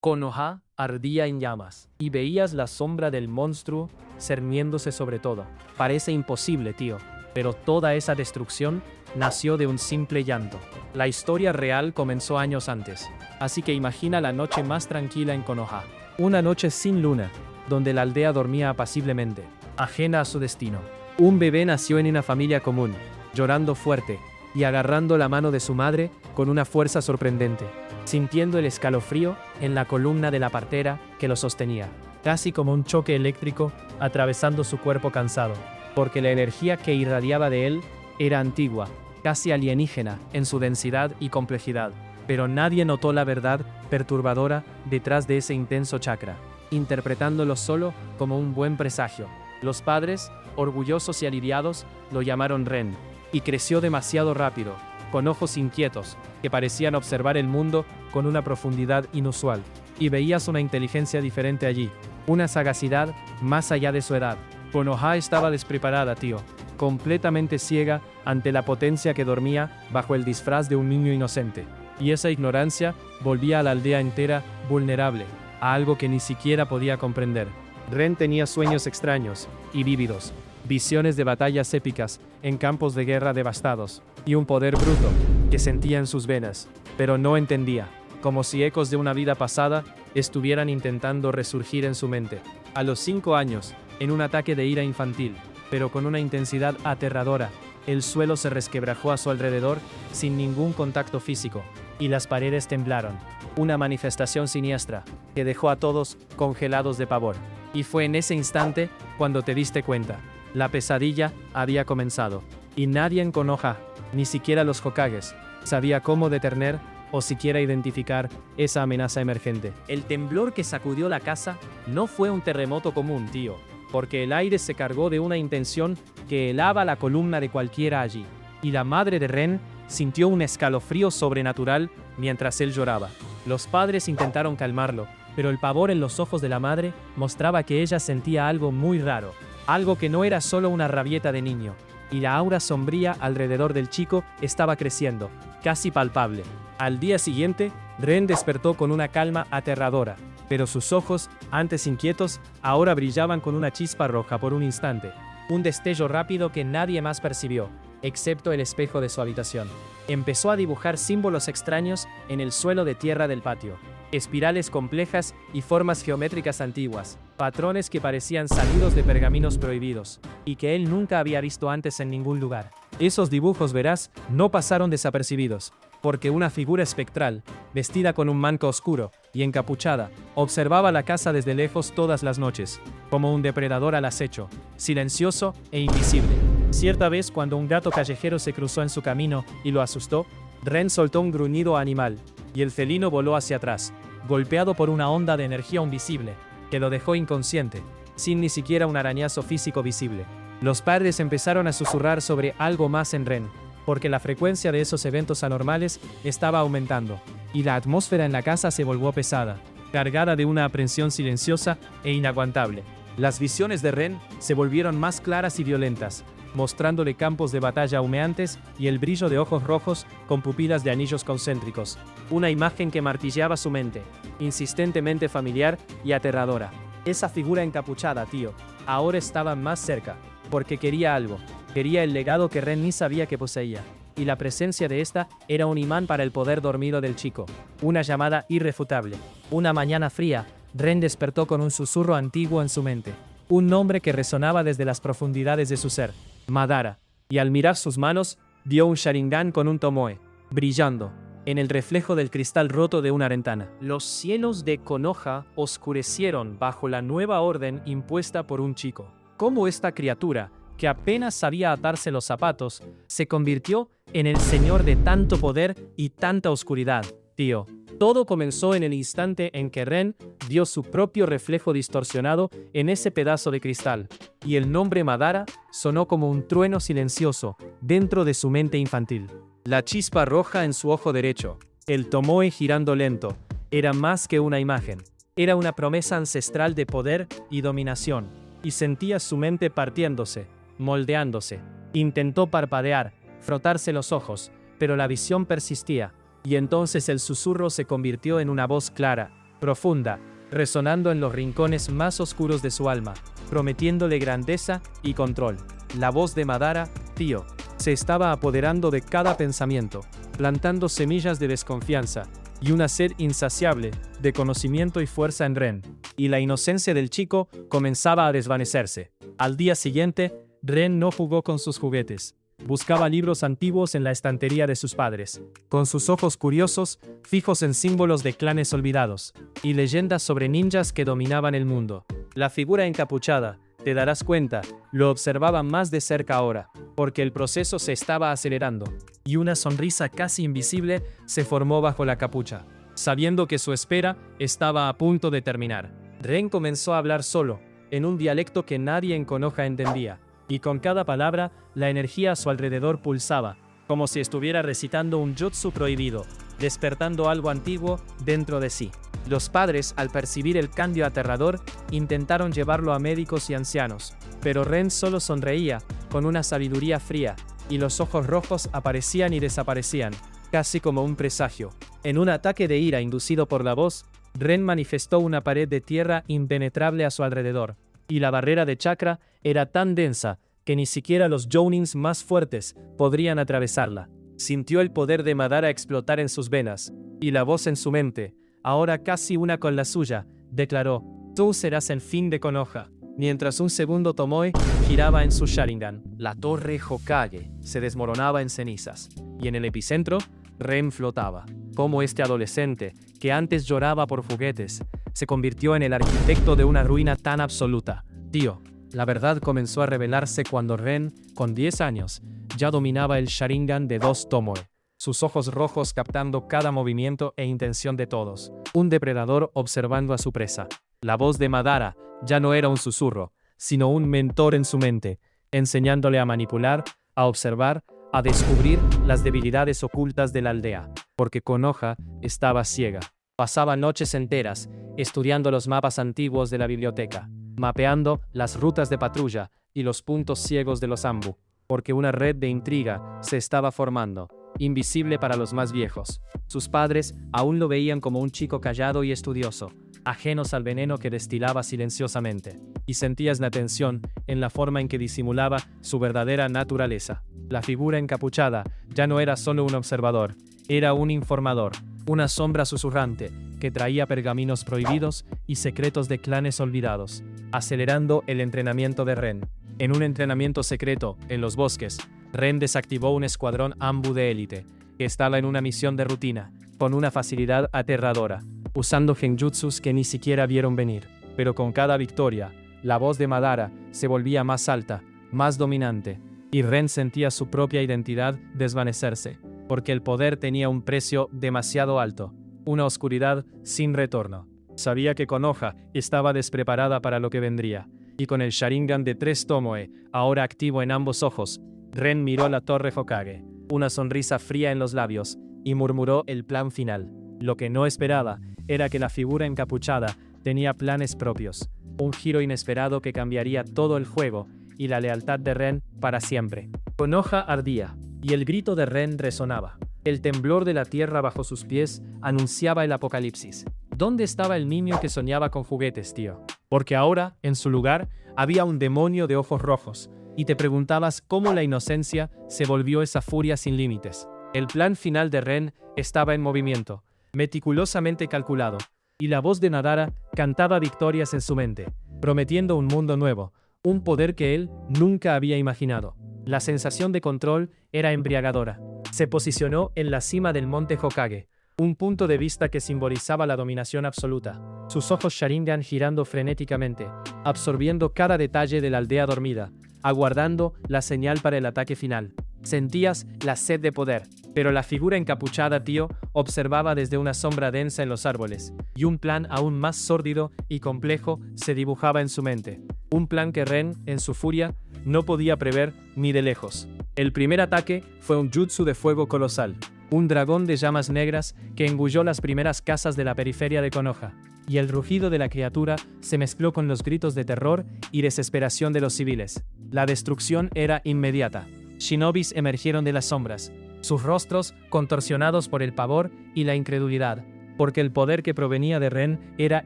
Konoha ardía en llamas, y veías la sombra del monstruo cerniéndose sobre todo. Parece imposible, tío, pero toda esa destrucción nació de un simple llanto. La historia real comenzó años antes, así que imagina la noche más tranquila en Konoha. Una noche sin luna, donde la aldea dormía apaciblemente, ajena a su destino. Un bebé nació en una familia común, llorando fuerte y agarrando la mano de su madre con una fuerza sorprendente, sintiendo el escalofrío en la columna de la partera que lo sostenía, casi como un choque eléctrico atravesando su cuerpo cansado, porque la energía que irradiaba de él era antigua, casi alienígena en su densidad y complejidad. Pero nadie notó la verdad perturbadora detrás de ese intenso chakra, interpretándolo solo como un buen presagio. Los padres, orgullosos y aliviados, lo llamaron Ren, y creció demasiado rápido, con ojos inquietos, que parecían observar el mundo con una profundidad inusual. Y veías una inteligencia diferente allí, una sagacidad más allá de su edad. Konoha estaba despreparada, tío, completamente ciega ante la potencia que dormía bajo el disfraz de un niño inocente. Y esa ignorancia volvía a la aldea entera vulnerable, a algo que ni siquiera podía comprender. Ren tenía sueños extraños y vívidos, visiones de batallas épicas en campos de guerra devastados, y un poder bruto que sentía en sus venas, pero no entendía, como si ecos de una vida pasada estuvieran intentando resurgir en su mente. A los 5 años, en un ataque de ira infantil, pero con una intensidad aterradora, el suelo se resquebrajó a su alrededor sin ningún contacto físico, y las paredes temblaron. Una manifestación siniestra que dejó a todos congelados de pavor. Y fue en ese instante cuando te diste cuenta. La pesadilla había comenzado, y nadie en Konoha, ni siquiera los Hokages, sabía cómo detener o siquiera identificar esa amenaza emergente. El temblor que sacudió la casa no fue un terremoto común, tío, porque el aire se cargó de una intención que helaba la columna de cualquiera allí. Y la madre de Ren sintió un escalofrío sobrenatural mientras él lloraba. Los padres intentaron calmarlo, pero el pavor en los ojos de la madre mostraba que ella sentía algo muy raro, algo que no era solo una rabieta de niño. Y la aura sombría alrededor del chico estaba creciendo, casi palpable. Al día siguiente, Ren despertó con una calma aterradora, pero sus ojos, antes inquietos, ahora brillaban con una chispa roja por un instante. Un destello rápido que nadie más percibió, excepto el espejo de su habitación. Empezó a dibujar símbolos extraños en el suelo de tierra del patio. Espirales complejas y formas geométricas antiguas, patrones que parecían salidos de pergaminos prohibidos, y que él nunca había visto antes en ningún lugar. Esos dibujos, verás, no pasaron desapercibidos, porque una figura espectral, vestida con un manto oscuro y encapuchada, observaba la casa desde lejos todas las noches, como un depredador al acecho, silencioso e invisible. Cierta vez, cuando un gato callejero se cruzó en su camino y lo asustó, Ren soltó un gruñido animal, y el felino voló hacia atrás, golpeado por una onda de energía invisible, que lo dejó inconsciente, sin ni siquiera un arañazo físico visible. Los padres empezaron a susurrar sobre algo más en Ren, porque la frecuencia de esos eventos anormales estaba aumentando, y la atmósfera en la casa se volvió pesada, cargada de una aprensión silenciosa e inaguantable. Las visiones de Ren se volvieron más claras y violentas, mostrándole campos de batalla humeantes y el brillo de ojos rojos con pupilas de anillos concéntricos. Una imagen que martilleaba su mente, insistentemente familiar y aterradora. Esa figura encapuchada, tío, ahora estaba más cerca, porque quería algo. Quería el legado que Ren ni sabía que poseía. Y la presencia de esta era un imán para el poder dormido del chico. Una llamada irrefutable. Una mañana fría, Ren despertó con un susurro antiguo en su mente. Un nombre que resonaba desde las profundidades de su ser. Madara. Y al mirar sus manos, vio un Sharingan con un Tomoe, brillando, en el reflejo del cristal roto de una ventana. Los cielos de Konoha oscurecieron bajo la nueva orden impuesta por un chico. Cómo esta criatura, que apenas sabía atarse los zapatos, se convirtió en el señor de tanto poder y tanta oscuridad, tío. Todo comenzó en el instante en que Ren vio su propio reflejo distorsionado en ese pedazo de cristal, y el nombre Madara sonó como un trueno silencioso dentro de su mente infantil. La chispa roja en su ojo derecho, el Tomoe girando lento, era más que una imagen. Era una promesa ancestral de poder y dominación, y sentía su mente partiéndose, moldeándose. Intentó parpadear, frotarse los ojos, pero la visión persistía. Y entonces el susurro se convirtió en una voz clara, profunda, resonando en los rincones más oscuros de su alma, prometiéndole grandeza y control. La voz de Madara, tío, se estaba apoderando de cada pensamiento, plantando semillas de desconfianza y una sed insaciable de conocimiento y fuerza en Ren, y la inocencia del chico comenzaba a desvanecerse. Al día siguiente, Ren no jugó con sus juguetes. Buscaba libros antiguos en la estantería de sus padres, con sus ojos curiosos, fijos en símbolos de clanes olvidados, y leyendas sobre ninjas que dominaban el mundo. La figura encapuchada, te darás cuenta, lo observaba más de cerca ahora, porque el proceso se estaba acelerando, y una sonrisa casi invisible se formó bajo la capucha, sabiendo que su espera estaba a punto de terminar. Ren comenzó a hablar solo, en un dialecto que nadie en Konoha entendía, y con cada palabra, la energía a su alrededor pulsaba, como si estuviera recitando un jutsu prohibido, despertando algo antiguo dentro de sí. Los padres, al percibir el cambio aterrador, intentaron llevarlo a médicos y ancianos, pero Ren solo sonreía, con una sabiduría fría, y los ojos rojos aparecían y desaparecían, casi como un presagio. En un ataque de ira inducido por la voz, Ren manifestó una pared de tierra impenetrable a su alrededor, y la barrera de chakra era tan densa que ni siquiera los jounins más fuertes podrían atravesarla. Sintió el poder de Madara explotar en sus venas, y la voz en su mente, ahora casi una con la suya, declaró: «Tú serás el fin de Konoha», mientras un segundo Tomoe giraba en su Sharingan. La torre Hokage se desmoronaba en cenizas, y en el epicentro, Ren flotaba. Como este adolescente, que antes lloraba por juguetes, se convirtió en el arquitecto de una ruina tan absoluta. Tío, la verdad comenzó a revelarse cuando Ren, con 10 años, ya dominaba el Sharingan de 2 Tomoe, sus ojos rojos captando cada movimiento e intención de todos, un depredador observando a su presa. La voz de Madara ya no era un susurro, sino un mentor en su mente, enseñándole a manipular, a observar, a descubrir las debilidades ocultas de la aldea, porque Konoha estaba ciega. Pasaba noches enteras estudiando los mapas antiguos de la biblioteca, mapeando las rutas de patrulla y los puntos ciegos de los Anbu, porque una red de intriga se estaba formando, invisible para los más viejos. Sus padres aún lo veían como un chico callado y estudioso, ajenos al veneno que destilaba silenciosamente, y sentías la tensión en la forma en que disimulaba su verdadera naturaleza. La figura encapuchada ya no era solo un observador, era un informador, una sombra susurrante que traía pergaminos prohibidos y secretos de clanes olvidados, acelerando el entrenamiento de Ren. En un entrenamiento secreto, en los bosques, Ren desactivó un escuadrón Anbu de élite, que estaba en una misión de rutina, con una facilidad aterradora, usando genjutsus que ni siquiera vieron venir. Pero con cada victoria, la voz de Madara se volvía más alta, más dominante, y Ren sentía su propia identidad desvanecerse, porque el poder tenía un precio demasiado alto, una oscuridad sin retorno. Sabía que Konoha estaba despreparada para lo que vendría, y con el Sharingan de 3 Tomoe, ahora activo en ambos ojos, Ren miró la torre Hokage, una sonrisa fría en los labios, y murmuró el plan final. Lo que no esperaba era que la figura encapuchada tenía planes propios, un giro inesperado que cambiaría todo el juego y la lealtad de Ren para siempre. Konoha ardía, y el grito de Ren resonaba. El temblor de la tierra bajo sus pies anunciaba el apocalipsis. ¿Dónde estaba el niño que soñaba con juguetes, tío? Porque ahora, en su lugar, había un demonio de ojos rojos, y te preguntabas cómo la inocencia se volvió esa furia sin límites. El plan final de Ren estaba en movimiento, meticulosamente calculado, y la voz de Madara cantaba victorias en su mente, prometiendo un mundo nuevo, un poder que él nunca había imaginado. La sensación de control era embriagadora. Se posicionó en la cima del monte Hokage, un punto de vista que simbolizaba la dominación absoluta. Sus ojos Sharingan girando frenéticamente, absorbiendo cada detalle de la aldea dormida, aguardando la señal para el ataque final. Sentías la sed de poder, pero la figura encapuchada, tío, observaba desde una sombra densa en los árboles, y un plan aún más sórdido y complejo se dibujaba en su mente. Un plan que Ren, en su furia, no podía prever ni de lejos. El primer ataque fue un jutsu de fuego colosal, un dragón de llamas negras que engulló las primeras casas de la periferia de Konoha, y el rugido de la criatura se mezcló con los gritos de terror y desesperación de los civiles. La destrucción era inmediata. Shinobis emergieron de las sombras, sus rostros contorsionados por el pavor y la incredulidad. porque el poder que provenía de Ren era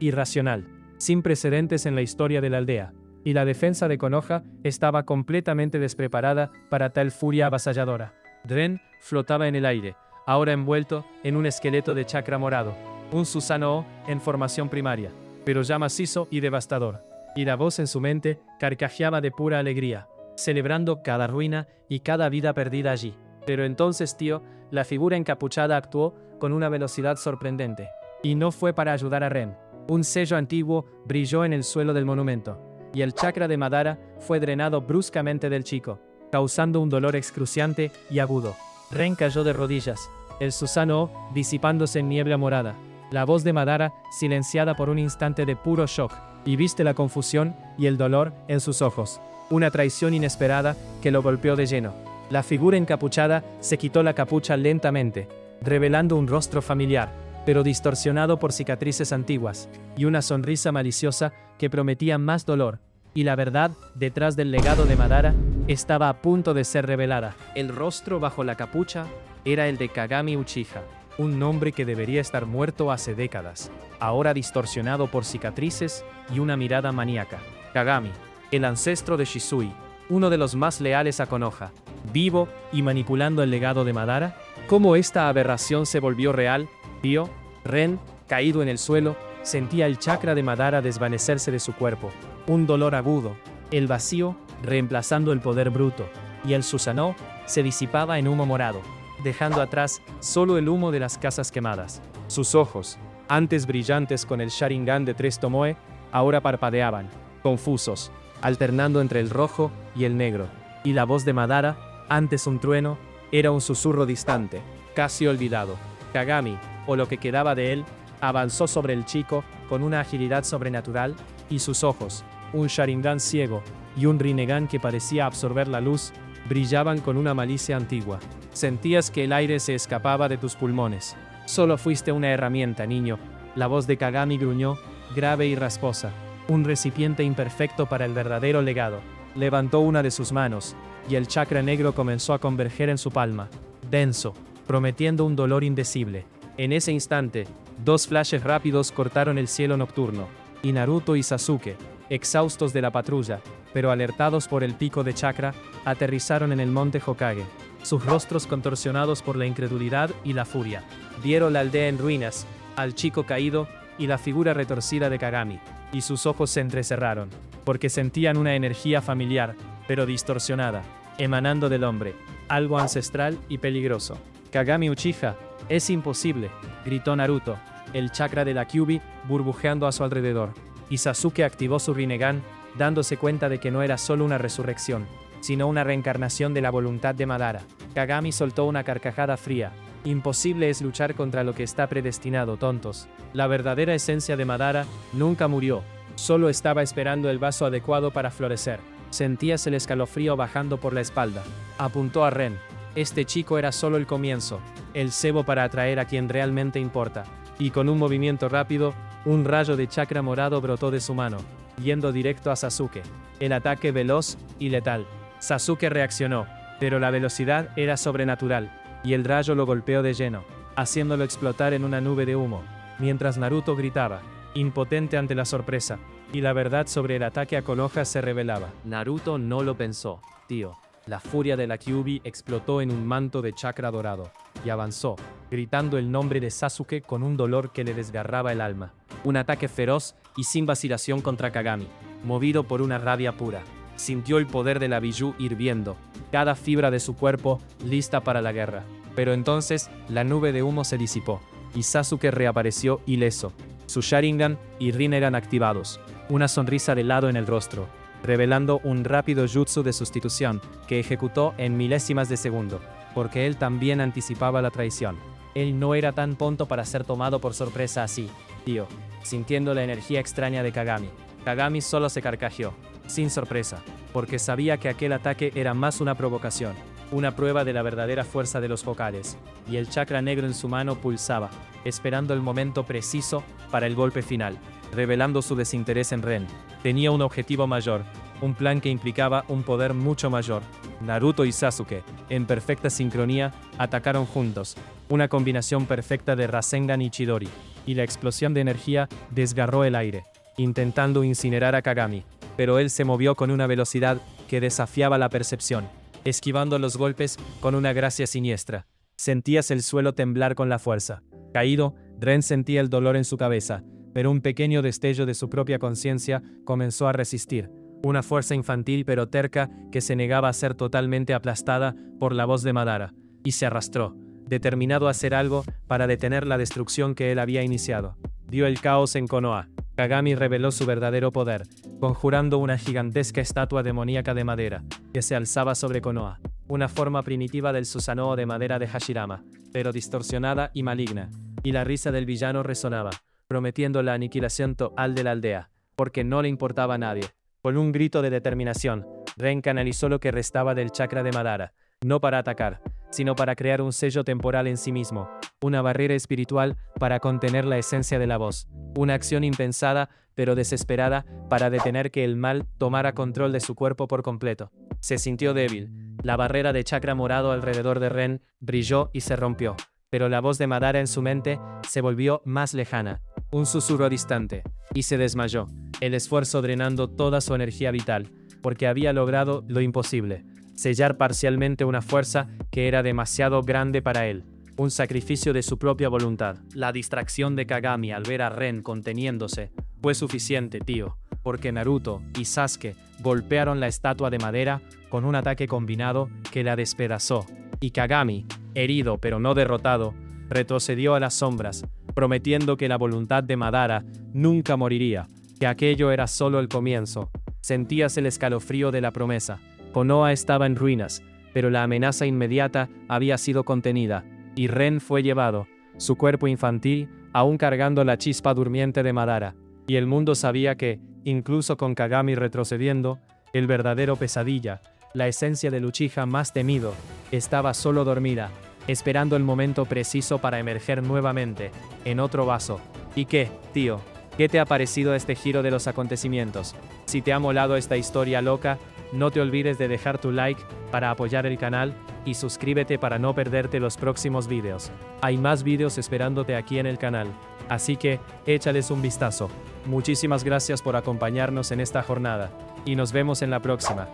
irracional, sin precedentes en la historia de la aldea, y la defensa de Konoha estaba completamente despreparada para tal furia avasalladora. Ren flotaba en el aire, ahora envuelto en un esqueleto de chakra morado, un Susanoo en formación primaria, pero ya macizo y devastador, y la voz en su mente carcajeaba de pura alegría, celebrando cada ruina y cada vida perdida allí. Pero entonces, tío, la figura encapuchada actuó con una velocidad sorprendente, y no fue para ayudar a Ren. Un sello antiguo brilló en el suelo del monumento, y el chakra de Madara fue drenado bruscamente del chico, causando un dolor excruciante y agudo. Ren cayó de rodillas, el Susanoo disipándose en niebla morada, la voz de Madara silenciada por un instante de puro shock, y viste la confusión y el dolor en sus ojos. Una traición inesperada que lo golpeó de lleno. La figura encapuchada se quitó la capucha lentamente, revelando un rostro familiar, pero distorsionado por cicatrices antiguas, y una sonrisa maliciosa que prometía más dolor. Y la verdad, detrás del legado de Madara, estaba a punto de ser revelada. El rostro bajo la capucha era el de Kagami Uchiha, un nombre que debería estar muerto hace décadas, ahora distorsionado por cicatrices y una mirada maníaca. Kagami, el ancestro de Shisui, uno de los más leales a Konoha, vivo y manipulando el legado de Madara. ¿Cómo esta aberración se volvió real? Tío, Ren, caído en el suelo, sentía el chakra de Madara desvanecerse de su cuerpo. Un dolor agudo, el vacío reemplazando el poder bruto, y el Susanoo se disipaba en humo morado, dejando atrás solo el humo de las casas quemadas. Sus ojos, antes brillantes con el Sharingan de 3 Tomoe, ahora parpadeaban, confusos, alternando entre el rojo y el negro. Y la voz de Madara, antes un trueno, era un susurro distante, casi olvidado. Kagami, o lo que quedaba de él, avanzó sobre el chico con una agilidad sobrenatural, y sus ojos, un Sharingan ciego y un Rinnegan que parecía absorber la luz, brillaban con una malicia antigua. Sentías que el aire se escapaba de tus pulmones. Solo fuiste una herramienta, niño. La voz de Kagami gruñó, grave y rasposa. Un recipiente imperfecto para el verdadero legado. Levantó una de sus manos, y el chakra negro comenzó a converger en su palma, denso, prometiendo un dolor indecible. En ese instante, 2 flashes rápidos cortaron el cielo nocturno, y Naruto y Sasuke, exhaustos de la patrulla, pero alertados por el pico de chakra, aterrizaron en el monte Hokage. Sus rostros contorsionados por la incredulidad y la furia. Vieron la aldea en ruinas, al chico caído y la figura retorcida de Kagami, y sus ojos se entrecerraron, porque sentían una energía familiar, pero distorsionada, emanando del hombre, algo ancestral y peligroso. Kagami Uchiha, es imposible, gritó Naruto, el chakra de la Kyuubi burbujeando a su alrededor, y Sasuke activó su Rinnegan, dándose cuenta de que no era solo una resurrección, sino una reencarnación de la voluntad de Madara. Kagami soltó una carcajada fría. Imposible es luchar contra lo que está predestinado, tontos. La verdadera esencia de Madara nunca murió, solo estaba esperando el vaso adecuado para florecer. Sentías el escalofrío bajando por la espalda. Apuntó a Ren. Este chico era solo el comienzo, el cebo para atraer a quien realmente importa. Y con un movimiento rápido, un rayo de chakra morado brotó de su mano, yendo directo a Sasuke. El ataque veloz y letal. Sasuke reaccionó, pero la velocidad era sobrenatural, y el rayo lo golpeó de lleno, haciéndolo explotar en una nube de humo, mientras Naruto gritaba, impotente ante la sorpresa, y la verdad sobre el ataque a Konoha se revelaba. Naruto no lo pensó, tío. La furia de la Kyuubi explotó en un manto de chakra dorado, y avanzó, gritando el nombre de Sasuke con un dolor que le desgarraba el alma. Un ataque feroz y sin vacilación contra Kagami, movido por una rabia pura. Sintió el poder de la Biju hirviendo, cada fibra de su cuerpo lista para la guerra. Pero entonces, la nube de humo se disipó, y Sasuke reapareció ileso, su Sharingan y Rinnegan activados, una sonrisa de lado en el rostro, revelando un rápido jutsu de sustitución que ejecutó en milésimas de segundo, porque él también anticipaba la traición. Él no era tan tonto para ser tomado por sorpresa así, tío. Sintiendo la energía extraña de Kagami, Kagami solo se carcajeó, sin sorpresa, porque sabía que aquel ataque era más una provocación, una prueba de la verdadera fuerza de los Hokages, y el chakra negro en su mano pulsaba, esperando el momento preciso para el golpe final, revelando su desinterés en Ren. Tenía un objetivo mayor, un plan que implicaba un poder mucho mayor. Naruto y Sasuke, en perfecta sincronía, atacaron juntos, una combinación perfecta de Rasengan y Chidori, y la explosión de energía desgarró el aire, intentando incinerar a Kagami, pero él se movió con una velocidad que desafiaba la percepción, esquivando los golpes con una gracia siniestra. Sentías el suelo temblar con la fuerza. Caído, Ren sentía el dolor en su cabeza, pero un pequeño destello de su propia conciencia comenzó a resistir. Una fuerza infantil pero terca que se negaba a ser totalmente aplastada por la voz de Madara, y se arrastró, determinado a hacer algo para detener la destrucción que él había iniciado. Dio el caos en Konoha. Kagami reveló su verdadero poder, conjurando una gigantesca estatua demoníaca de madera, que se alzaba sobre Konoha, una forma primitiva del Susanoo de madera de Hashirama, pero distorsionada y maligna, y la risa del villano resonaba, prometiendo la aniquilación total de la aldea, porque no le importaba a nadie. Con un grito de determinación, Ren canalizó lo que restaba del chakra de Madara, no para atacar, sino para crear un sello temporal en sí mismo, una barrera espiritual para contener la esencia de la voz, una acción impensada pero desesperada para detener que el mal tomara control de su cuerpo por completo. Se sintió débil. La barrera de chakra morado alrededor de Ren brilló y se rompió, pero la voz de Madara en su mente se volvió más lejana, un susurro distante, y se desmayó, el esfuerzo drenando toda su energía vital, porque había logrado lo imposible, sellar parcialmente una fuerza que era demasiado grande para él, un sacrificio de su propia voluntad. La distracción de Kagami al ver a Ren conteniéndose fue suficiente, tío, porque Naruto y Sasuke golpearon la estatua de madera con un ataque combinado que la despedazó, y Kagami, herido pero no derrotado, retrocedió a las sombras, prometiendo que la voluntad de Madara nunca moriría, que aquello era solo el comienzo. Sentías el escalofrío de la promesa. Konoha estaba en ruinas, pero la amenaza inmediata había sido contenida, y Ren fue llevado, su cuerpo infantil, aún cargando la chispa durmiente de Madara. Y el mundo sabía que, incluso con Kagami retrocediendo, el verdadero pesadilla, la esencia del Uchiha más temido, estaba solo dormida, esperando el momento preciso para emerger nuevamente, en otro vaso. ¿Y qué, tío? ¿Qué te ha parecido este giro de los acontecimientos? Si te ha molado esta historia loca, no te olvides de dejar tu like para apoyar el canal y suscríbete para no perderte los próximos vídeos. Hay más vídeos esperándote aquí en el canal, así que échales un vistazo. Muchísimas gracias por acompañarnos en esta jornada, y nos vemos en la próxima.